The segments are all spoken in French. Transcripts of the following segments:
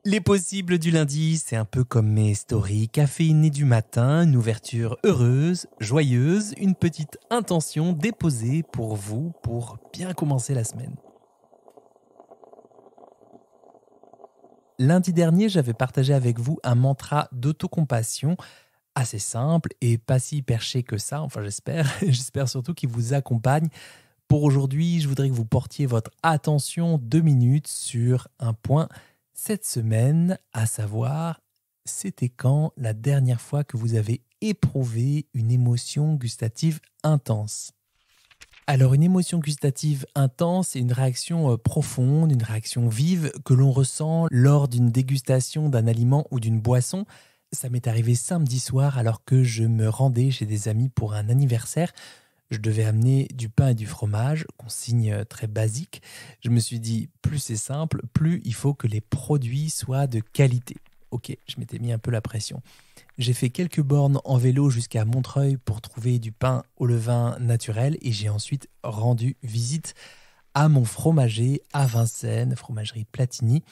Les possibles du lundi, c'est un peu comme mes stories caféinées du matin, une ouverture heureuse, joyeuse, une petite intention déposée pour vous pour bien commencer la semaine. Lundi dernier, j'avais partagé avec vous un mantra d'autocompassion assez simple et pas si perché que ça, enfin j'espère. J'espère surtout qu'il vous accompagne. Pour aujourd'hui, je voudrais que vous portiez votre attention 2 minutes sur un point cette semaine, à savoir, c'était quand la dernière fois que vous avez éprouvé une émotion gustative intense? Alors, une émotion gustative intense, c'est une réaction profonde, une réaction vive que l'on ressent lors d'une dégustation d'un aliment ou d'une boisson. Ça m'est arrivé samedi soir alors que je me rendais chez des amis pour un anniversaire. Je devais amener du pain et du fromage, consigne très basique. Je me suis dit, plus c'est simple, plus il faut que les produits soient de qualité. Ok, je m'étais mis un peu la pression. J'ai fait quelques bornes en vélo jusqu'à Montreuil pour trouver du pain au levain naturel et j'ai ensuite rendu visite à mon fromager à Vincennes, fromagerie Platini.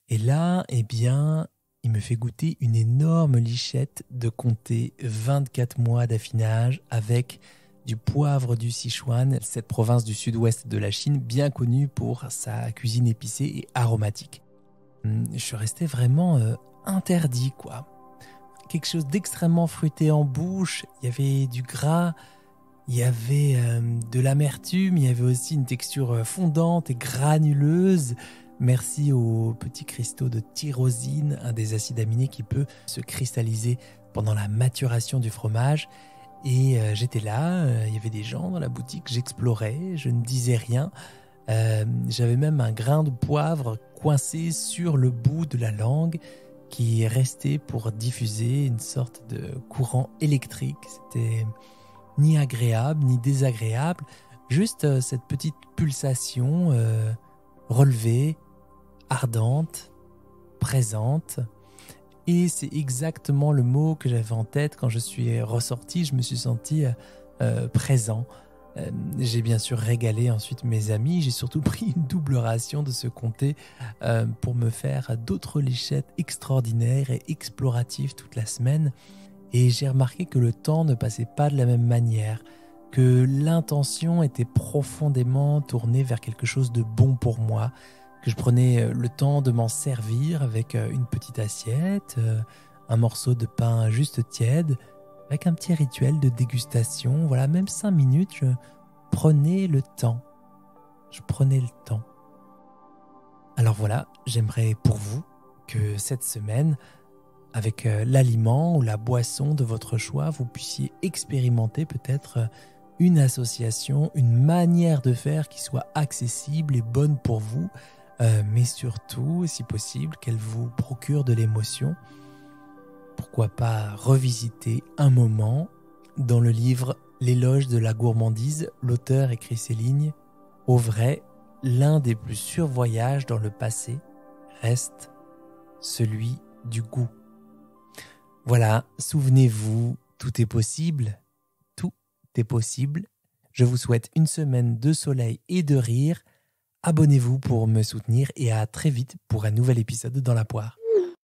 Et là, eh bien, il me fait goûter une énorme lichette de comté 24 mois d'affinage avec du poivre du Sichuan, cette province du sud-ouest de la Chine, bien connue pour sa cuisine épicée et aromatique. Je suis resté vraiment interdit, quoi. Quelque chose d'extrêmement fruité en bouche, il y avait du gras, il y avait de l'amertume, il y avait aussi une texture fondante et granuleuse. Merci aux petits cristaux de tyrosine, un des acides aminés qui peut se cristalliser pendant la maturation du fromage. Et j'étais là, il y avait des gens dans la boutique, j'explorais, je ne disais rien. J'avais même un grain de poivre coincé sur le bout de la langue qui est resté pour diffuser une sorte de courant électrique. C'était ni agréable ni désagréable, juste cette petite pulsation relevée, ardente, présente. Et c'est exactement le mot que j'avais en tête quand je suis ressorti. Je me suis senti présent. J'ai bien sûr régalé ensuite mes amis. J'ai surtout pris une double ration de ce comté pour me faire d'autres lichettes extraordinaires et exploratives toute la semaine. Et j'ai remarqué que le temps ne passait pas de la même manière, que l'intention était profondément tournée vers quelque chose de bon pour moi, que je prenais le temps de m'en servir avec une petite assiette, un morceau de pain juste tiède, avec un petit rituel de dégustation. Voilà, même 5 minutes, je prenais le temps. Je prenais le temps. Alors voilà, j'aimerais pour vous que cette semaine, avec l'aliment ou la boisson de votre choix, vous puissiez expérimenter peut-être une association, une manière de faire qui soit accessible et bonne pour vous, mais surtout, si possible, qu'elle vous procure de l'émotion. Pourquoi pas revisiter un moment dans le livre L'éloge de la gourmandise, l'auteur écrit ces lignes: au vrai, l'un des plus sûrs voyages dans le passé reste celui du goût. Voilà, souvenez-vous, tout est possible, tout est possible. Je vous souhaite une semaine de soleil et de rire. Abonnez-vous pour me soutenir et à très vite pour un nouvel épisode dans la poire.